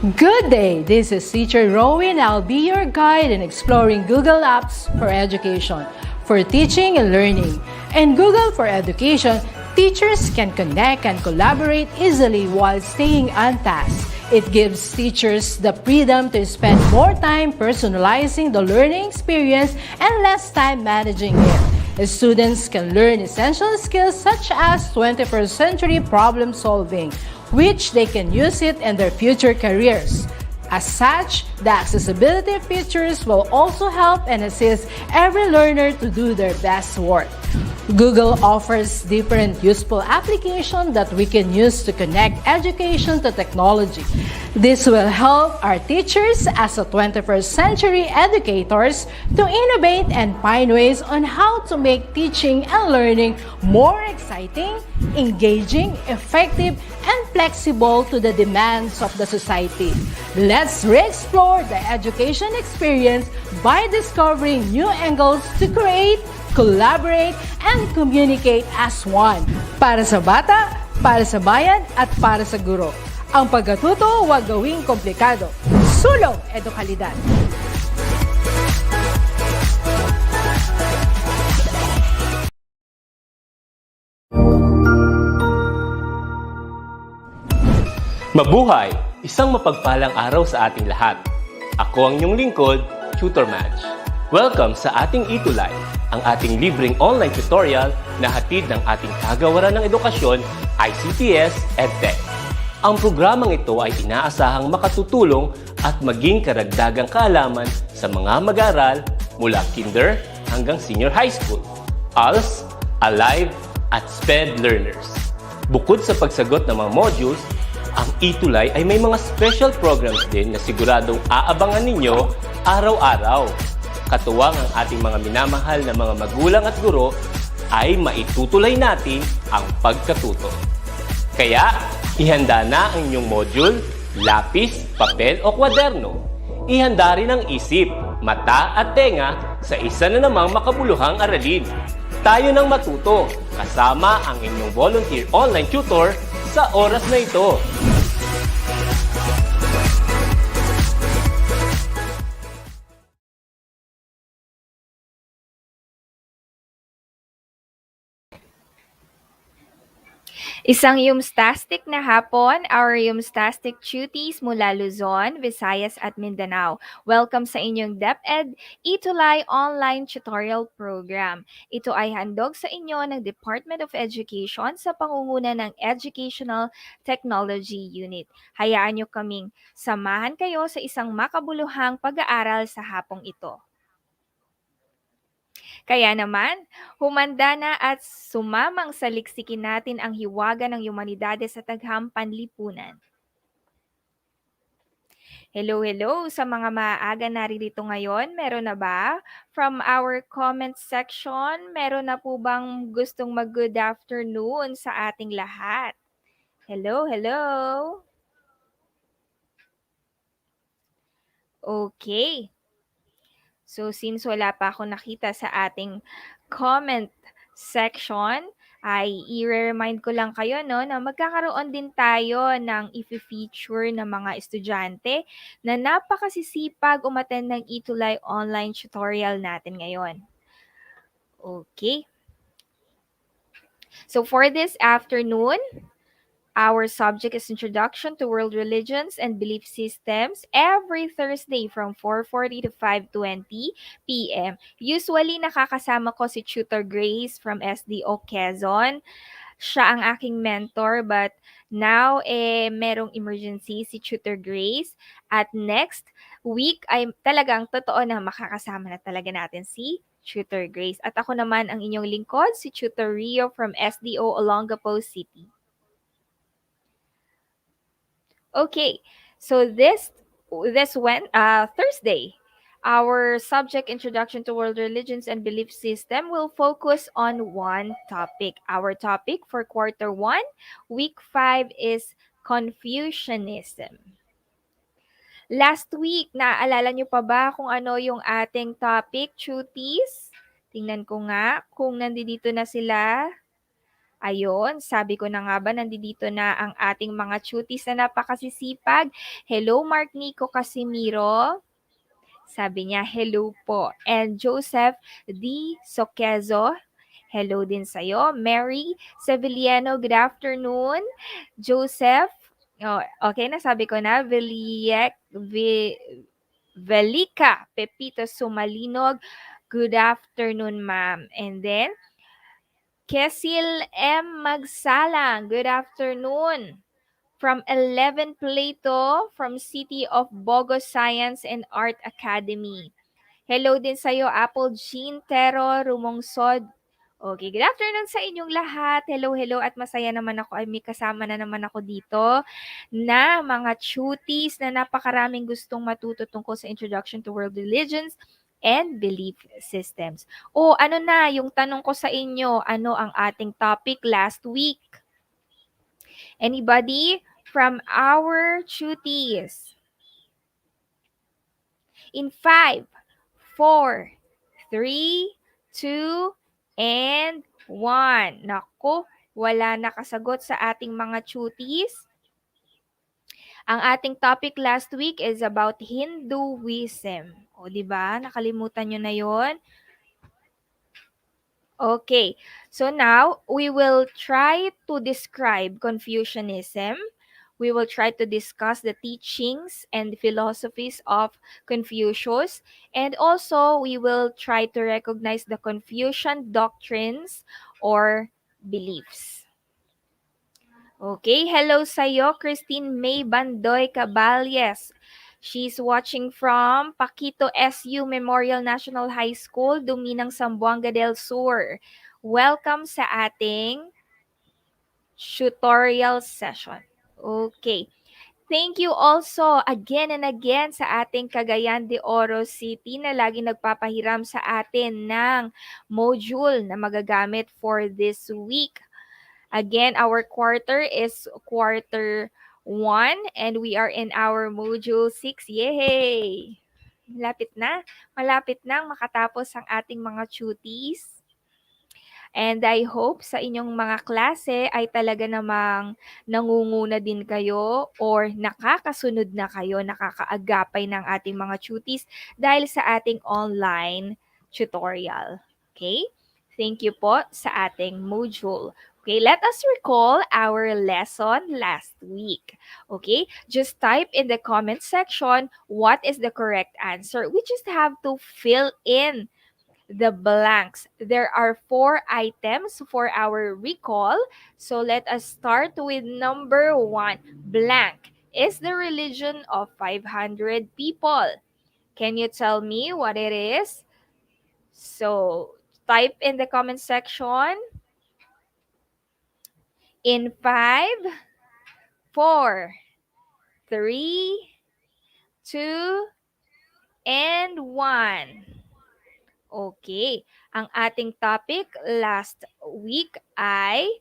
Good day! This is Teacher Rowan. I'll be your guide in exploring Google Apps for education, for teaching and learning. In Google for Education, teachers can connect and collaborate easily while staying on task. It gives teachers the freedom to spend more time personalizing the learning experience and less time managing it. Students can learn essential skills such as 21st century problem solving, which they can use it in their future careers. As such, the accessibility features will also help and assist every learner to do their best work. Google offers different useful applications that we can use to connect education to technology. This will help our teachers as a 21st century educators to innovate and find ways on how to make teaching and learning more exciting, engaging, effective, and flexible to the demands of the society. Let's re-explore the education experience by discovering new angles to create, collaborate, and communicate as one. Para sa bata, para sa bayan, at para sa guro. Ang pagkatuto, huwag gawing komplikado. Sulong edukalidad. Mabuhay! Isang mapagpalang araw sa ating lahat. Ako ang inyong lingkod, Tutor Madge. Welcome sa ating ETUlay, ang ating libreng online tutorial na hatid ng ating kagawaran ng edukasyon, ICTS EdTech. Ang programang ito ay inaasahang makatutulong at maging karagdagang kaalaman sa mga mag-aaral mula kinder hanggang senior high school, ALS, Alive, at SPED learners. Bukod sa pagsagot ng mga modules, ang ETUlay ay may mga special programs din na siguradong aabangan ninyo araw-araw. Katuwang ang ating mga minamahal na mga magulang at guro ay maitutulay natin ang pagkatuto. Kaya, ihanda na ang inyong module, lapis, papel o kwaderno. Ihanda rin ang isip, mata at tenga sa isa na namang makabuluhang aralin. Tayo nang matuto kasama ang inyong volunteer online tutor sa oras na ito. Isang yumstastic na hapon, our yumstastic cuties mula Luzon, Visayas at Mindanao. Welcome sa inyong DepEd ETUlay online tutorial program. Ito ay handog sa inyo ng Department of Education sa pangunguna ng Educational Technology Unit. Hayaan nyo kaming samahan kayo sa isang makabuluhang pag-aaral sa hapong ito. Kaya naman, humanda na at sumamang saliksikin natin ang hiwaga ng humanidades sa taghang panlipunan. Hello, hello sa mga maaga naririto ngayon. Meron na ba? From our comment section, meron na po bang gustong mag-good afternoon sa ating lahat? Hello, hello. Okay. So, since wala pa ako nakita sa ating comment section, ay i-remind ko lang kayo no, na magkakaroon din tayo ng i-feature ng mga estudyante na napakasisipag umattend ng ETUlay online tutorial natin ngayon. Okay. So, for this afternoon, our subject is Introduction to World Religions and Belief Systems every Thursday from 4:40 to 5:20 p.m. Usually, nakakasama ko si Tutor Grace from SDO Quezon. Siya ang aking mentor but now, merong emergency si Tutor Grace. At next week ay talagang totoo na makakasama na talaga natin si Tutor Grace. At ako naman ang inyong lingkod, si Tutor Rio from SDO Olongapo City. Okay, so this Thursday, our subject Introduction to World Religions and Belief System will focus on one topic. Our topic for quarter 1, week 5 is Confucianism. Last week, naaalala nyo pa ba kung ano yung ating topic, cuties? Tingnan ko nga kung nandito na sila. Ayun, sabi ko na nga ba, nandito na ang ating mga cuties na napakasisipag. Hello, Mark Nico Casimiro. Sabi niya, hello po. And Joseph D. Soquezo, hello din sa'yo. Mary Sevillano, good afternoon. Joseph, oh, okay na, sabi ko na. Velika Pepito Sumalinog, good afternoon, ma'am. And then, Kesil M. Magsalang, good afternoon. From 11 Plato, from City of Bogos Science and Art Academy. Hello din sa'yo, Apple Jean Tero Rumungsod. Okay, good afternoon sa inyong lahat. Hello, hello, at masaya naman ako ay may kasama na naman ako dito na mga cuties na napakaraming gustong matuto tungkol sa Introduction to World Religions and Belief Systems. O, ano na, yung tanong ko sa inyo, ano ang ating topic last week? Anybody from our cuties? In 5, 4, 3, 2, and 1. Naku, wala nakasagot sa ating mga cuties. Ang ating topic last week is about Hinduism. O, di ba? Nakalimutan nyo na yon? Okay, so now we will try to describe Confucianism. We will try to discuss the teachings and philosophies of Confucius. And also, we will try to recognize the Confucian doctrines or beliefs. Okay, hello sa'yo, Christine May Bandoy Caballes. She's watching from Paquito SU Memorial National High School, Duminang, Zamboanga del Sur. Welcome sa ating tutorial session. Okay. Thank you also again and again sa ating Cagayan de Oro City na lagi nagpapahiram sa atin ng module na magagamit for this week. Again, our quarter is quarter 1 and we are in our module 6. Yay! Malapit na. Malapit na makatapos ang ating mga cuties. And I hope sa inyong mga klase ay talaga namang nangunguna din kayo or nakakasunod na kayo, nakakaagapay ng ating mga cuties dahil sa ating online tutorial. Okay? Thank you po sa ating module. Okay, let us recall our lesson last week. Okay, just type in the comment section what is the correct answer. We just have to fill in the blanks. There are 4 items for our recall. So let us start with number 1. Blank is the religion of 500 people. Can you tell me what it is? So type in the comment section. In 5, 4, 3, 2, and 1. Okay. Ang ating topic last week ay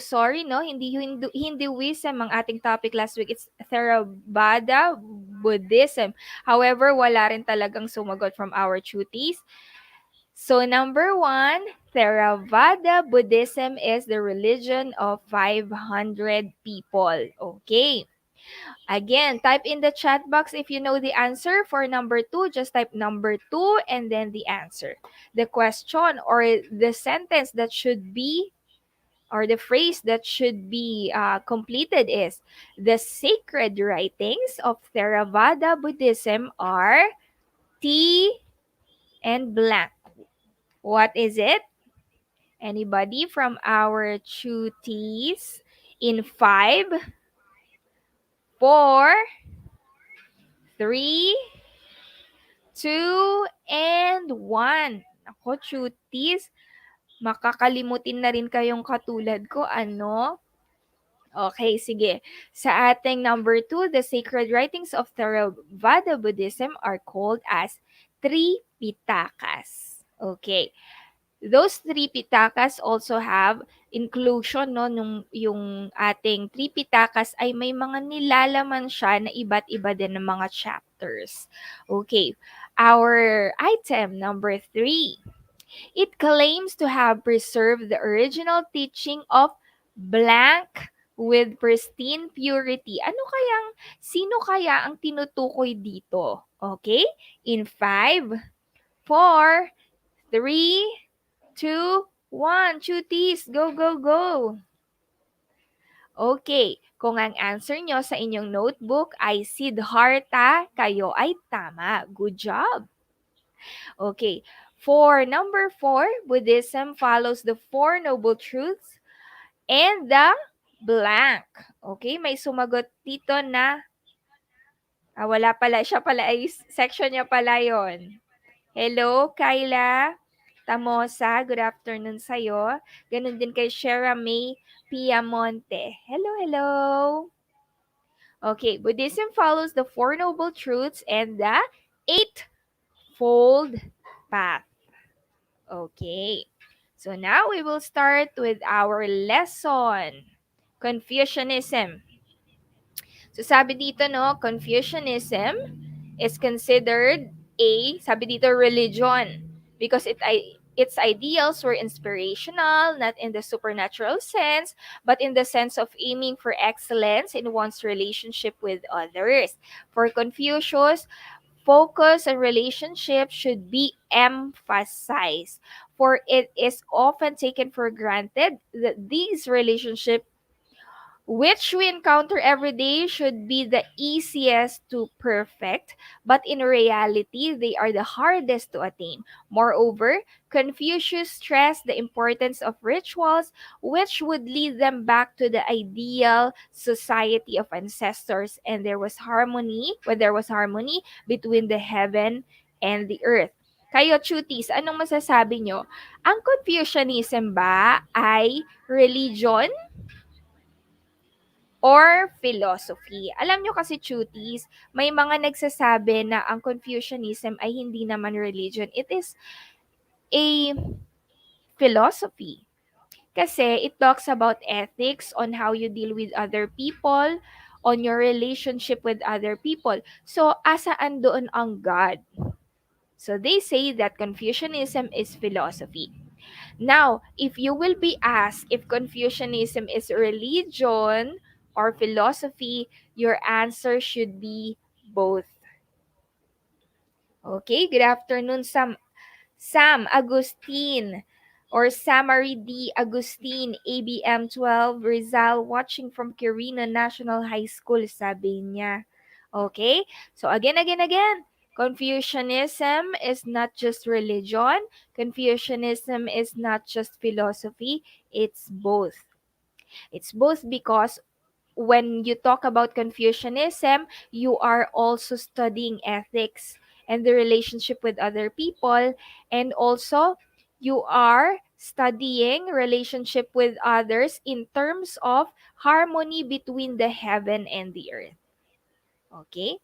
sorry, no? Hindi Hinduism ang ating topic last week. It's Theravada Buddhism. However, wala rin talagang sumagot from our cuties. So, number 1, Theravada Buddhism is the religion of 500 people. Okay. Again, type in the chat box if you know the answer. For number 2, just type number 2 and then the answer. The question or the sentence that should be or the phrase that should be completed is, the sacred writings of Theravada Buddhism are T and blank. What is it? Anybody from our cuties? In 5, 4, 3, 2, and 1. Ako, cuties, makakalimutin na rin kayong katulad ko, ano? Okay, sige. Sa ating number 2, the sacred writings of Theravada Buddhism are called as Tripitakas. Okay. Those Tripitakas also have inclusion, no, yung ating Tripitakas ay may mga nilalaman siya na iba't iba din ng mga chapters. Okay. Our item number 3. It claims to have preserved the original teaching of blank with pristine purity. Sino kaya ang tinutukoy dito? Okay? In 5, 4, 3, 2, 1. Chutis, go, go, go. Okay, kung ang answer nyo sa inyong notebook ay Siddhartha, kayo ay tama. Good job. Okay, for number 4, Buddhism follows the Four Noble Truths and the blank. Okay, may sumagot dito na, wala pala, siya pala ay, section niya pala yon. Hello, Kyla Tamosa, good afternoon sa'yo. Ganun din kay Shera May Piamonte. Hello, hello. Okay, Buddhism follows the Four Noble Truths and the Eightfold Path. Okay, so now we will start with our lesson. Confucianism. So sabi dito, no, Confucianism is considered sabi dito, religion because its ideals were inspirational, not in the supernatural sense, but in the sense of aiming for excellence in one's relationship with others. For Confucius, focus on relationships should be emphasized, for it is often taken for granted that these relationships which we encounter every day should be the easiest to perfect, but in reality, they are the hardest to attain. Moreover, Confucius stressed the importance of rituals, which would lead them back to the ideal society of ancestors, and when there was harmony between the heaven and the earth. Kayo, Chutis, anong masasabi nyo? Ang Confucianism ba ay religion or philosophy? Alam nyo kasi, Chuties, may mga nagsasabi na ang Confucianism ay hindi naman religion. It is a philosophy. Kasi it talks about ethics on how you deal with other people, on your relationship with other people. So, asaan doon ang God? So, they say that Confucianism is philosophy. Now, if you will be asked if Confucianism is religion or philosophy, your answer should be both. Okay, good afternoon, Sam Agustin or Samari D. Agustin, ABM 12, Rizal, watching from Quirino National High School, sabi niya. Okay, so again, Confucianism is not just religion. Confucianism is not just philosophy. It's both. It's both because when you talk about Confucianism, you are also studying ethics and the relationship with other people, and also you are studying relationship with others in terms of harmony between the heaven and the earth. Okay?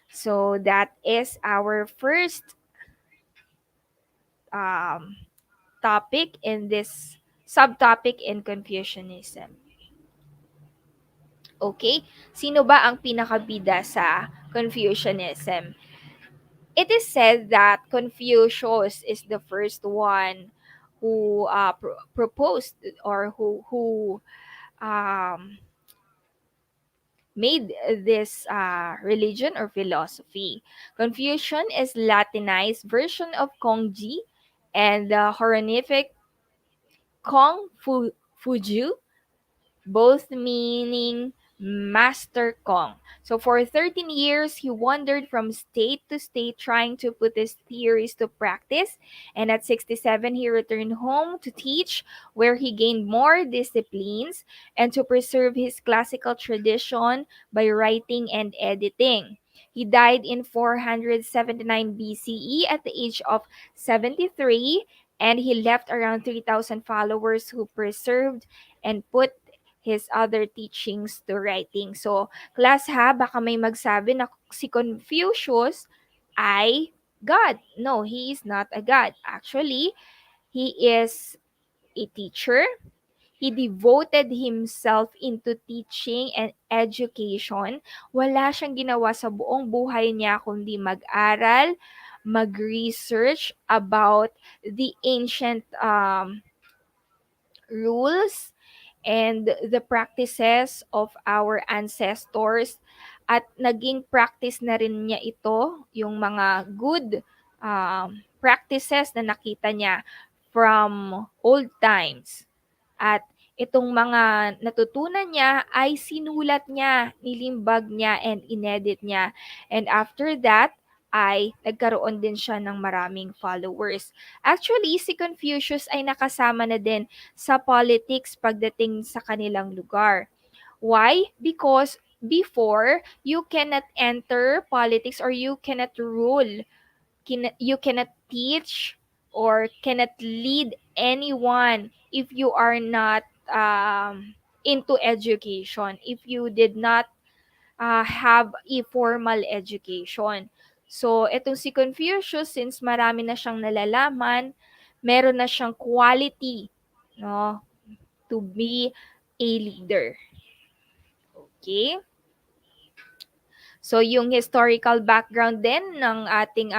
So that is our first topic in this subtopic in Confucianism. Okay? Sino ba ang pinakabida sa Confucianism? It is said that Confucius is the first one who proposed or who made this religion or philosophy. Confucian is Latinized version of Kongji, and the honorific Fuju, both meaning Master Kong. So for 13 years, he wandered from state to state trying to put his theories to practice. And at 67, he returned home to teach, where he gained more disciplines and to preserve his classical tradition by writing and editing. He died in 479 BCE at the age of 73, and he left around 3,000 followers who preserved and put his other teachings to writing. So, class ha, baka may magsabi na si Confucius ay God. No, he is not a God. Actually, he is a teacher. He devoted himself into teaching and education. Wala siyang ginawa sa buong buhay niya kundi mag-aral, mag-research about the ancient rules and the practices of our ancestors, at naging practice na rin niya ito, yung mga good practices na nakita niya from old times. At itong mga natutunan niya ay sinulat niya, nilimbag niya, and inedit niya. And after that, ay nagkaroon din siya ng maraming followers. Actually, si Confucius ay nakasama na din sa politics pagdating sa kanilang lugar. Why? Because before, you cannot enter politics or you cannot rule, you cannot teach or cannot lead anyone if you are not into education, if you did not have a formal education. So, etong si Confucius, since marami na siyang nalalaman, meron na siyang quality, no, to be a leader. Okay? So, yung historical background din ng ating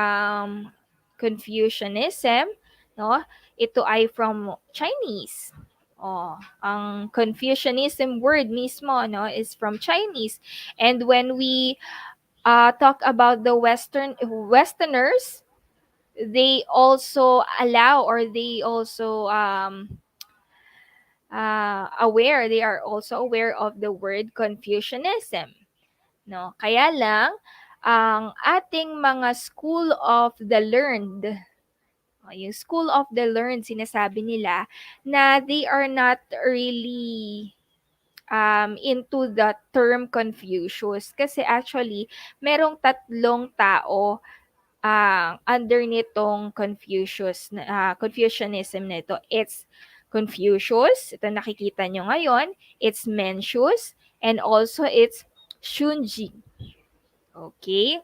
Confucianism, no? Ito ay from Chinese. Oh, ang Confucianism word mismo, no, is from Chinese. And when we talk about the Westerners, they also allow, or they also they are also aware of the word Confucianism. No? Kaya lang, ang ating mga school of the learned, yung school of the learned, sinasabi nila na they are not really into the term Confucius. Kasi actually, merong tatlong tao under nitong Confucianism nito. It's Confucius, ito nakikita nyo ngayon, it's Mencius, and also it's Shunji. Okay?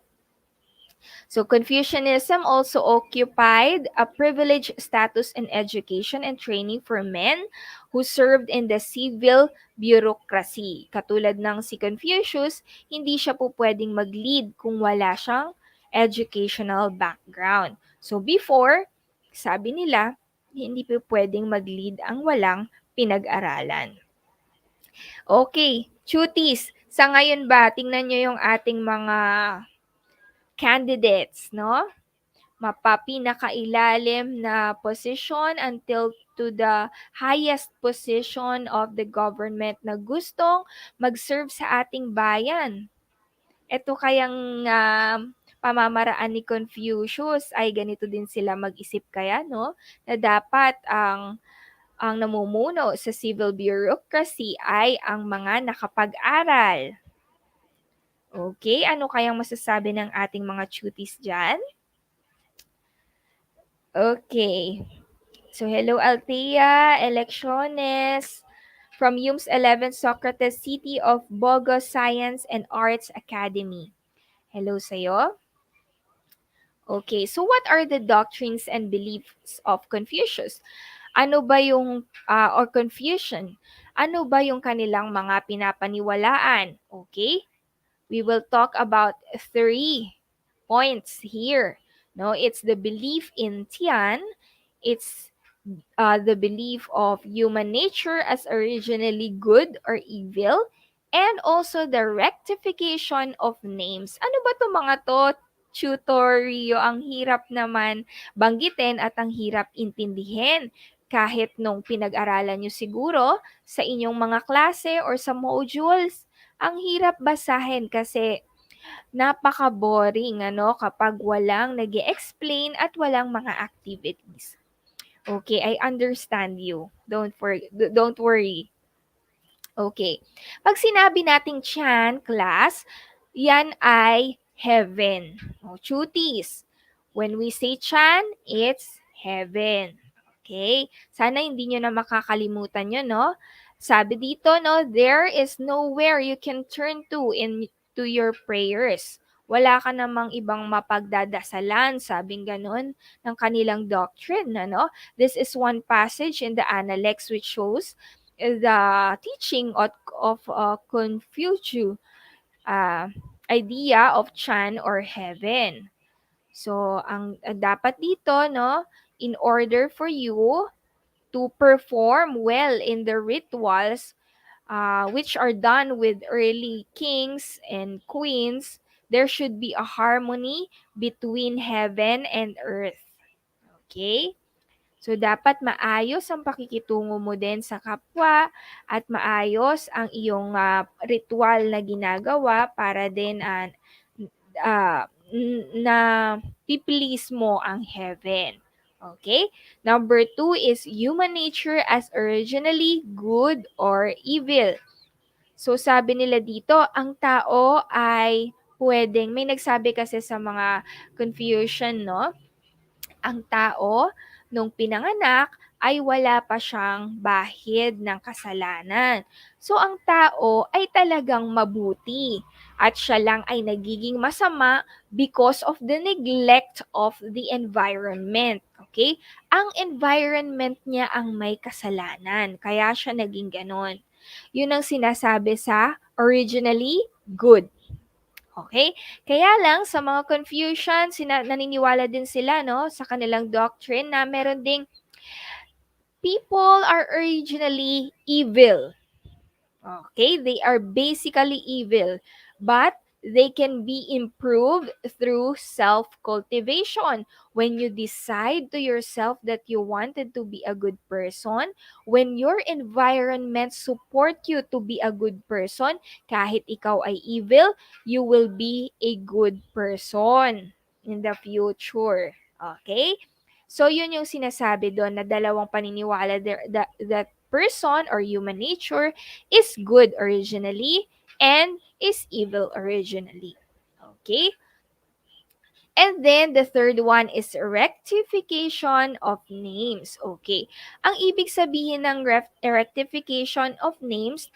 So Confucianism also occupied a privileged status in education and training for men who served in the civil bureaucracy. Katulad ng si Confucius, hindi siya po pwedeng mag-lead kung wala siyang educational background. So before, sabi nila, hindi po pwedeng mag-lead ang walang pinag-aralan. Okay, cuties, sa ngayon ba, tingnan nyo yung ating mga candidates, no? Mapapinakailalim na position until to the highest position of the government na gustong mag-serve sa ating bayan. Ito kayang pamamaraan ni Confucius ay ganito din sila mag-isip kaya, no? Na dapat ang namumuno sa civil bureaucracy ay ang mga nakapag-aral. Okay, ano kayang masasabi ng ating mga cuties dyan? Okay. So, hello Althea, Elecciones, from UMS 11 Socrates City of Bogos Science and Arts Academy. Hello sa'yo. Okay, so what are the doctrines and beliefs of Confucius? Ano ba yung, or Confucian, ano ba yung kanilang mga pinapaniwalaan? Okay, we will talk about 3 points here. No, it's the belief in Tian, it's the belief of human nature as originally good or evil, and also the rectification of names. Ano ba to mga to? Tutorio, ang hirap naman banggitin at ang hirap intindihin. Kahit nung pinag-aralan nyo siguro sa inyong mga klase or sa modules, ang hirap basahin kasi napaka-boring kapag walang nag-explain at walang mga activities. Okay, I understand you. Don't worry. Okay. Pag sinabi nating Chan, class, yan ay heaven. Cuties. When we say Chan, it's heaven. Okay? Sana hindi nyo na makakalimutan yun, no? Sabi dito, no, there is nowhere you can turn to your prayers. Wala ka namang ibang mapagdadasalan, sabing ganun, ng kanilang doctrine, ano? This is one passage in the Analects which shows the teaching of Confucius idea of Chan or heaven. So, ang dapat dito, no, in order for you to perform well in the rituals which are done with early kings and queens, there should be a harmony between heaven and earth. Okay? So, dapat maayos ang pakikitungo mo din sa kapwa at maayos ang iyong ritual na ginagawa para din na piplease mo ang heaven. Okay? Number 2 is human nature as originally good or evil. So, sabi nila dito, ang tao ay pwedeng, may nagsabi kasi sa mga Confucian, no? Ang tao, nung pinanganak, ay wala pa siyang bahid ng kasalanan. So, ang tao ay talagang mabuti at siya lang ay nagiging masama because of the neglect of the environment. Okay? Ang environment niya ang may kasalanan, kaya siya naging ganon. Yun ang sinasabi sa originally good. Okay? Kaya lang sa mga confusion, naniniwala din sila no sa kanilang doctrine na meron ding people are originally evil. Okay? They are basically evil, but they can be improved through self-cultivation. When you decide to yourself that you wanted to be a good person, when your environment support you to be a good person, kahit ikaw ay evil, you will be a good person in the future. Okay? So, yun yung sinasabi doon na dalawang paniniwala there, that person or human nature is good originally and is evil originally. Okay? And then the third one is rectification of names. Okay. Ang ibig sabihin ng rectification of names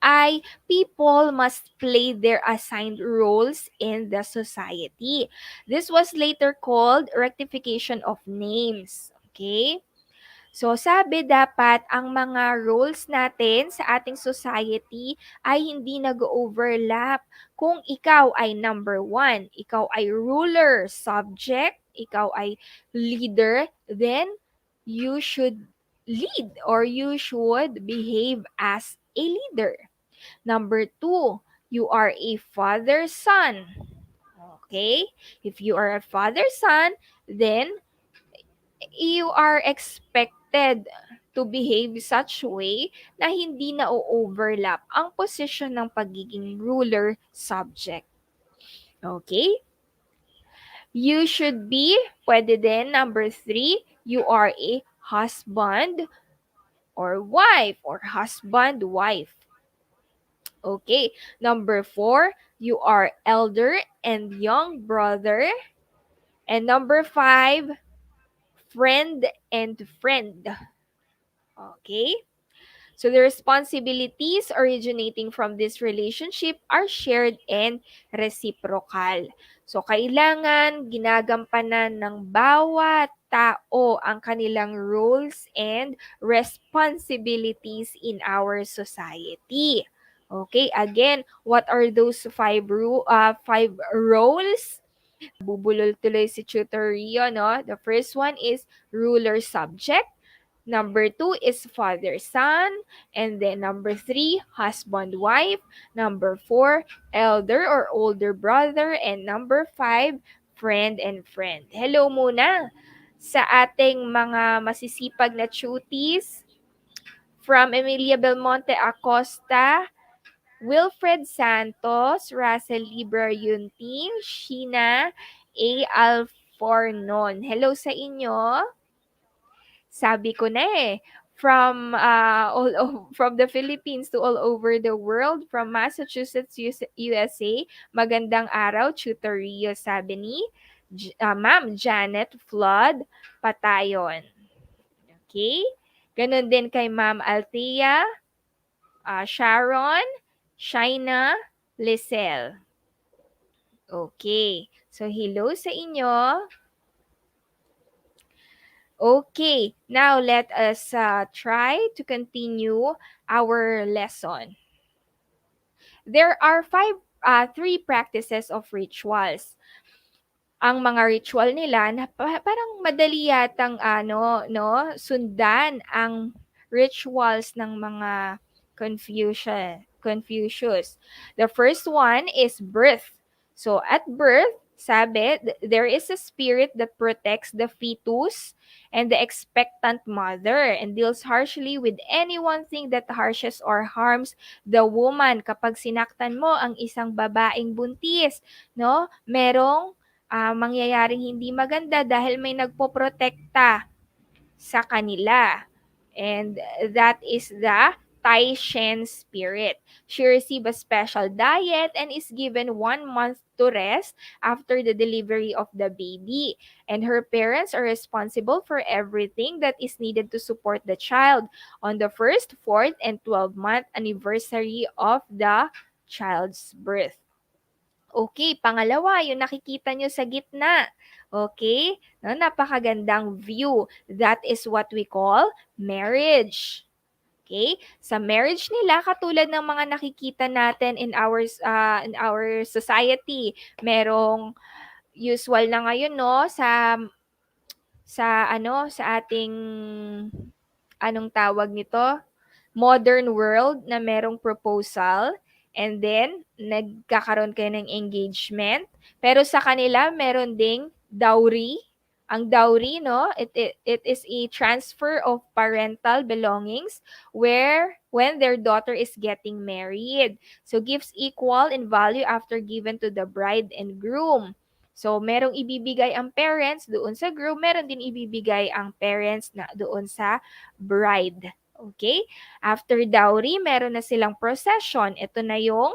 ay people must play their assigned roles in the society. This was later called rectification of names. Okay? So, sabi dapat ang mga roles natin sa ating society ay hindi nag-overlap. Kung ikaw ay number 1, ikaw ay ruler, subject, ikaw ay leader, then you should lead or you should behave as a leader. Number 2, you are a father-son. Okay? If you are a father-son, then you are expected to behave such way na hindi na overlap ang posisyon ng pagiging ruler subject. Okay? You should be, pwede din, number 3, you are a husband or wife or husband-wife. Okay. Number 4, you are elder and young brother. And number 5, friend and friend. Okay? So the responsibilities originating from this relationship are shared and reciprocal. So kailangan ginagampanan ng bawat tao ang kanilang roles and responsibilities in our society. Okay, again, what are those five roles? Bubulol tuloy si Tutor Rio, no? The first one is ruler subject. Number 2 is father-son. And then number 3, husband-wife. Number 4, elder or older brother. And number 5, friend and friend. Hello muna sa ating mga masisipag na cuties from Emilia Belmonte Acosta, Wilfred Santos, Russell Libra Yunting, Sheena A. Alfornon. Hello sa inyo. Sabi ko na from the Philippines to all over the world, from Massachusetts, USA, magandang araw, Tutor Rio, sabi ni Ma'am Janet Flood Patayon. Okay? Ganon din kay Ma'am Althea, Sharon, Shaina, Lisel. Okay. So, hello sa inyo. Okay, now let us try to continue our lesson. There are three practices of rituals. ang mga ritual nila na parang madali yatang ano 'no, sundan ang rituals ng mga Confucius. The first one is birth. So at birth, sabi, there is a spirit that protects the fetus and the expectant mother and deals harshly with anyone thing that harshes or harms the woman. Kapag sinaktan mo ang isang babaeng buntis, no, merong mangyayaring hindi maganda dahil may nagpoprotekta sa kanila. And that is the Tai-Shen spirit. She received a special diet and is given 1 month to rest after the delivery of the baby. And her parents are responsible for everything that is needed to support the child on the first, fourth, and 12-month anniversary of the child's birth. Okay, pangalawa, yung nakikita nyo sa gitna. Okay? No, napakagandang view. That is what we call marriage. Okay? Sa marriage nila, katulad ng mga nakikita natin in our society, merong usual na ngayon no sa ating anong tawag nito? Modern world na merong proposal and then nagkakaroon kayo ng engagement. Pero sa kanila meron ding dowry. Ang dowry, no, it is a transfer of parental belongings where when their daughter is getting married. So gifts equal in value after given to the bride and groom. So merong ibibigay ang parents doon sa groom, meron din ibibigay ang parents na doon sa bride. Okay? After dowry, meron na silang procession. Ito na yung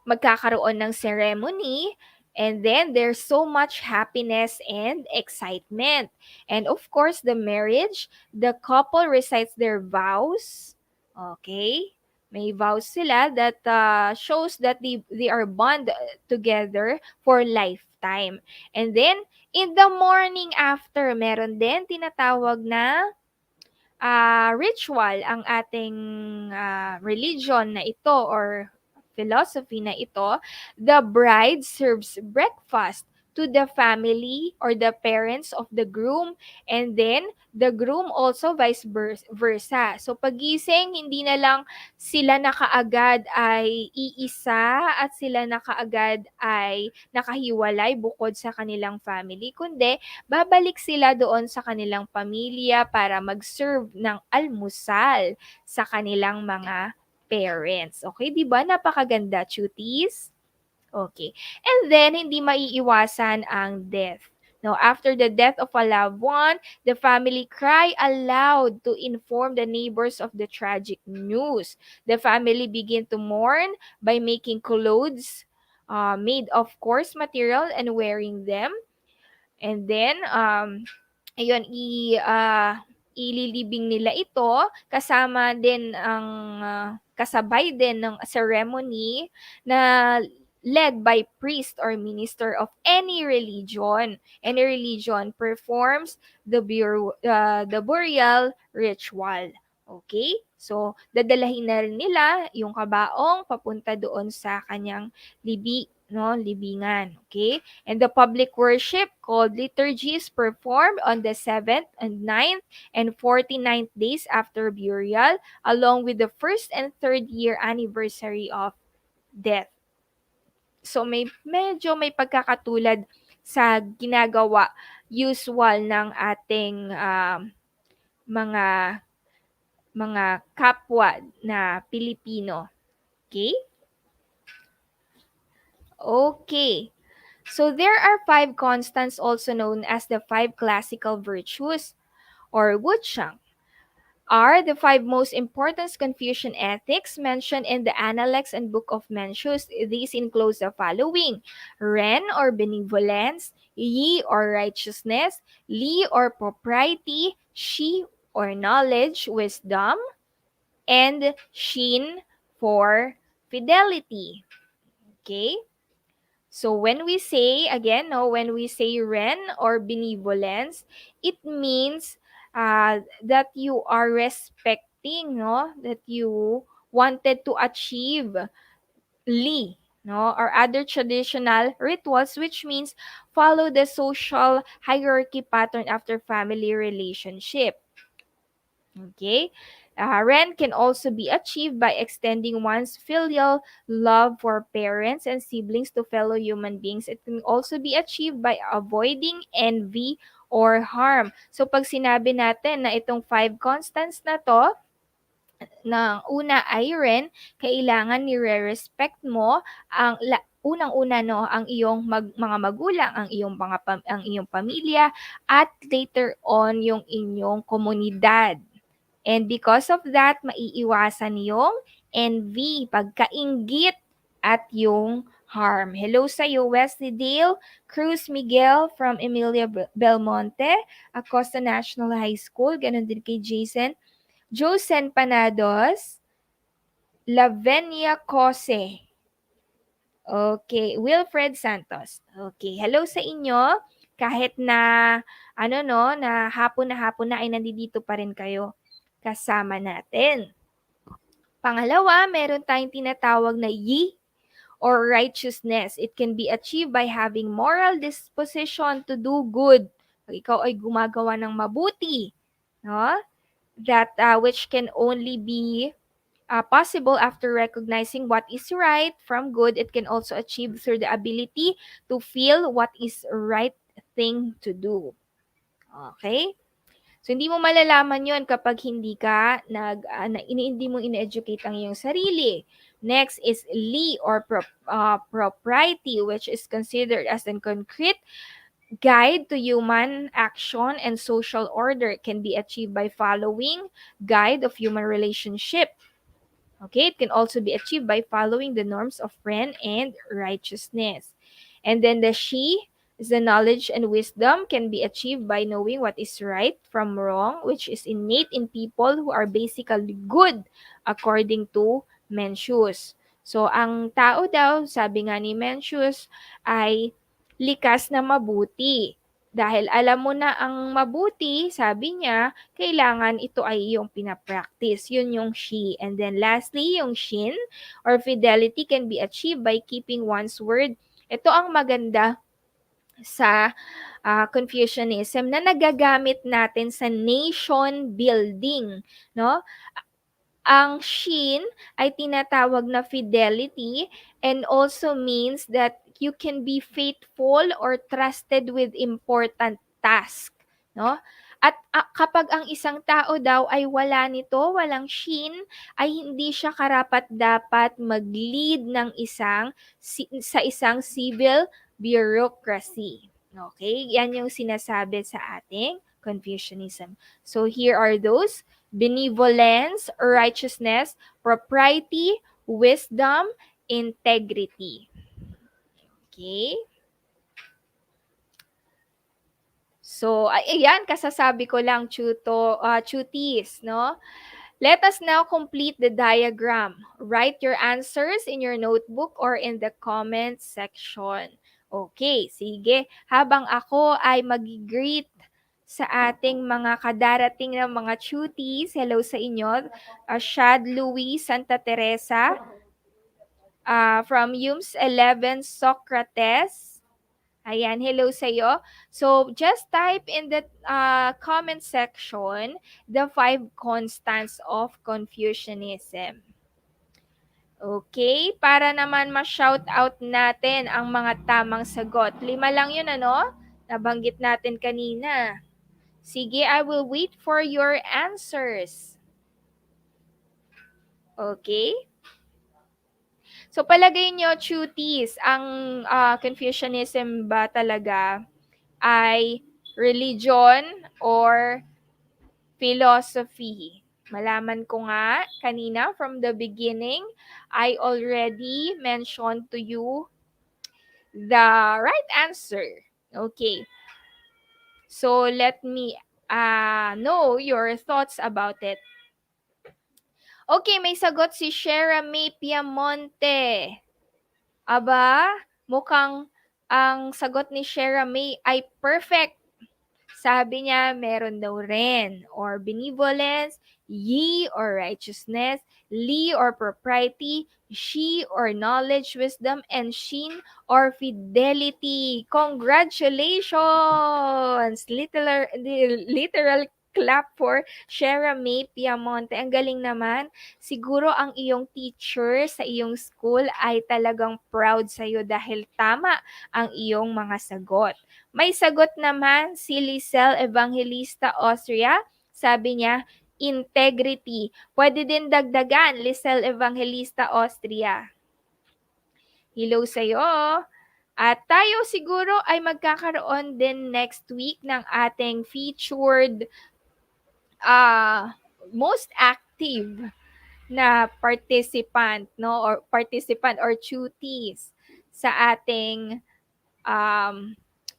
magkakaroon ng ceremony. And then, there's so much happiness and excitement. And of course, the marriage, the couple recites their vows. Okay? May vows sila that shows that they are bond together for lifetime. And then, in the morning after, meron din tinatawag na ritual ang ating religion na ito or philosophy na ito, the bride serves breakfast to the family or the parents of the groom and then the groom also vice versa. So pagising, hindi na lang sila na kaagad ay iisa at sila na kaagad ay nakahiwalay bukod sa kanilang family, kundi babalik sila doon sa kanilang pamilya para mag-serve ng almusal sa kanilang mga parents. Okay, 'di ba? Napakaganda, cuties. Okay. And then hindi maiiwasan ang death. Now, after the death of a loved one, the family cry aloud to inform the neighbors of the tragic news. The family begin to mourn by making clothes made of coarse material and wearing them. And then, ayun, ililibing nila ito kasama din ang kasabay din ng ceremony na led by priest or minister of any religion. Any religion performs the burial ritual. Okay? So, dadalahin na rin nila yung kabaong papunta doon sa kanyang libingan. Okay? And the public worship called liturgy is performed on the 7th and 9th and 49th days after burial, along with the 1st and 3rd year anniversary of death. So medyo may pagkakatulad sa ginagawa usual ng ating mga kapwa na Pilipino. Okay? Okay. So there are 5 constants also known as the 5 classical virtues or wuchang are the 5 most important Confucian ethics mentioned in the Analects and Book of Mencius. These include the following: Ren or benevolence, Yi or righteousness, Li or propriety, Shi or knowledge, wisdom, and Shin for fidelity. Okay? So when we say, again, no, when we say Ren or benevolence, it means that you are respecting, no, that you wanted to achieve Li. no, or other traditional rituals, which means follow the social hierarchy pattern after family relationship. Okay. Rent can also be achieved by extending one's filial love for parents and siblings to fellow human beings. It can also be achieved by avoiding envy or harm. So pag sinabi natin na itong five constants na to, ng una ay rin, kailangan nire-respect mo ang unang-una no, ang iyong mga magulang, ang iyong ang iyong pamilya at later on yung inyong komunidad. And because of that, maiiwasan yung envy, pagkainggit at yung harm. Hello sa iyo, Wesley Dale, Cruz Miguel from Emilia Belmonte, Acosta National High School, ganun din kay Jason. Josen Panados, Lavenia Cose. Okay, Wilfred Santos. Okay, hello sa inyo. Kahit na na hapon na ay nandito pa rin kayo kasama natin. Pangalawa, meron tayong tinatawag na yi or righteousness. It can be achieved by having moral disposition to do good. Pag ikaw ay gumagawa ng mabuti, no? That which can only be possible after recognizing what is right from good. It can also achieve through the ability to feel what is right thing to do. Okay? So, hindi mo malalaman yon kapag hindi ka hindi mo in-educate ang iyong sarili. Next is li or propriety, which is considered as a concrete guide to human action and social order. It can be achieved by following guide of human relationship. Okay, it can also be achieved by following the norms of friend and righteousness. And then the she is the knowledge and wisdom can be achieved by knowing what is right from wrong, which is innate in people who are basically good according to Mencius. So, ang tao daw, sabi nga ni Mencius, ay likas na mabuti. Dahil alam mo na ang mabuti, sabi niya, kailangan ito ay iyong pinapractice. Yun yung she. And then lastly, yung shin or fidelity can be achieved by keeping one's word. Ito ang maganda sa Confucianism na nagagamit natin sa nation building, no? Ang shin ay tinatawag na fidelity and also means that you can be faithful or trusted with important task, no? At kapag ang isang tao daw ay wala nito, walang shin, ay hindi siya karapat-dapat mag-lead ng sa isang civil bureaucracy. Okay? Yan yung sinasabi sa ating Confucianism. So here are those: benevolence, righteousness, propriety, wisdom, integrity. Okay? So, ayan, kasasabi ko lang, chuties, no? Let us now complete the diagram. Write your answers in your notebook or in the comment section. Okay, sige. Habang ako ay mag-greet sa ating mga kadarating na mga chuties, hello sa inyo. Shad Louis Santa Teresa from UMS 11 Socrates. Ayan, hello sa iyo. So, just type in the comment section the 5 constants of Confucianism. Okay, para naman ma-shout out natin ang mga tamang sagot. 5 lang yun, ano? Nabanggit natin kanina. Sige, I will wait for your answers. Okay? So, palagay nyo, chuties, ang Confucianism ba talaga ay religion or philosophy? Malaman ko nga kanina from the beginning, I already mentioned to you the right answer. Okay. So, let me know your thoughts about it. Okay, may sagot si Shera May Piamonte. Aba, mukhang ang sagot ni Shera May ay perfect. Sabi niya, meron daw ren or benevolence, ye or righteousness, li or propriety, she or knowledge, wisdom, and shin or fidelity. Congratulations! Literal clap for Shera May Piamonte. Ang galing naman. Siguro ang iyong teacher sa iyong school ay talagang proud sa'yo dahil tama ang iyong mga sagot. May sagot naman si Lisel Evangelista Austria. Sabi niya, integrity. Pwede din dagdagan, Lisel Evangelista Austria. Hello sa'yo. At tayo siguro ay magkakaroon din next week ng ating featured most active na participant, no, or participant or tutees sa ating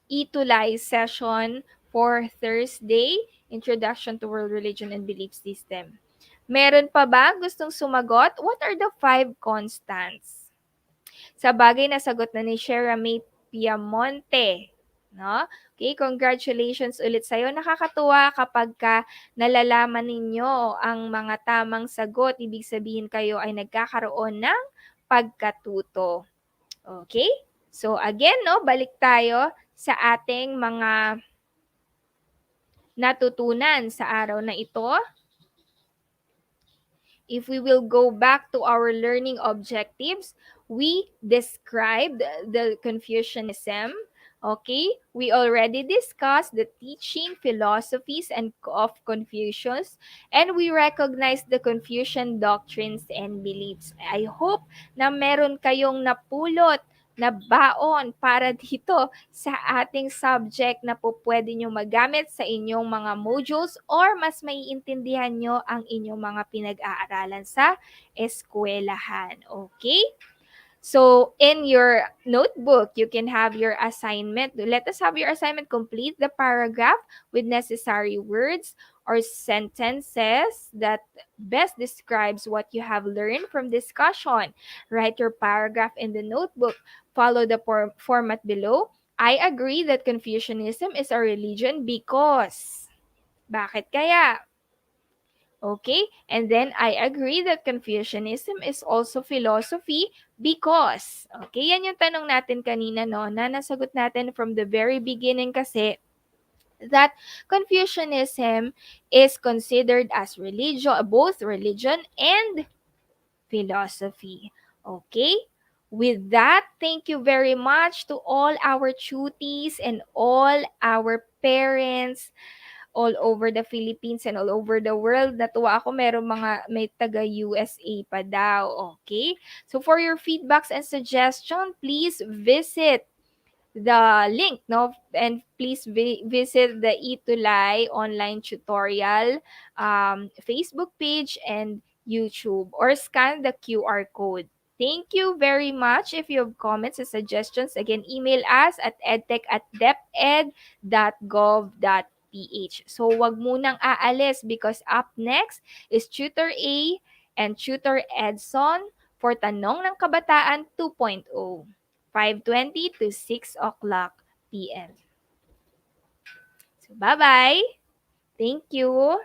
ETUlay session for Thursday, Introduction to World Religion and Belief System. Meron pa ba gustong sumagot? What are the 5 constants? Sa bagay na sagot na ni Shera May Piamonte. No? Okay, congratulations ulit sa'yo. Nakakatuwa kapag nalalaman ninyo ang mga tamang sagot. Ibig sabihin kayo ay nagkakaroon ng pagkatuto. Okay? So again, no, balik tayo sa ating mga natutunan sa araw na ito. If we will go back to our learning objectives, we described the Confucianism. Okay, we already discussed the teaching philosophies of Confucius, and we recognize the Confucian doctrines and beliefs. I hope na meron kayong napulot na baon para dito sa ating subject na po pwede nyo magamit sa inyong mga modules or mas maiintindihan nyo ang inyong mga pinag-aaralan sa eskwelahan. Okay? So, in your notebook, you can have your assignment. Let us have your assignment. Complete the paragraph with necessary words or sentences that best describes what you have learned from discussion. Write your paragraph in the notebook. Follow the format below. I agree that Confucianism is a religion because. Bakit kaya? Okay, and then I agree that Confucianism is also philosophy because. Okay, yan yung tanong natin kanina, no, na nasagot natin from the very beginning kasi that Confucianism is considered as religion, both religion and philosophy. Okay, with that, thank you very much to all our tutees and all our parents all over the Philippines and all over the world. Natuwa ako, may taga-USA pa daw. Okay? So for your feedbacks and suggestion, please visit the link, no? And please visit the ETUlay online tutorial Facebook page and YouTube or scan the QR code. Thank you very much. If you have comments and suggestions, again, email us at edtech@deped.gov.ph. So, wag munang aalis because up next is Tutor A and Tutor Edson for Tanong ng Kabataan 2.0, 5:20 to 6 o'clock p.m. So, bye-bye. Thank you.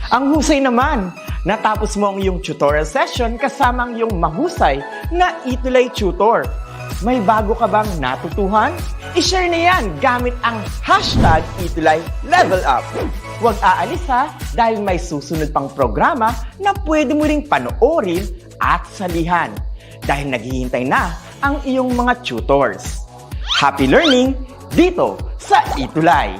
Ang husay naman! Natapos mo ang iyong tutorial session kasama ang iyong mahusay na ETUlay tutor. May bago ka bang natutuhan? I-share na yan gamit ang hashtag #ETUlayLevelUp. Huwag aalis ha dahil may susunod pang programa na pwede mo ring panoorin at salihan dahil naghihintay na ang iyong mga tutors. Happy learning dito sa ETUlay!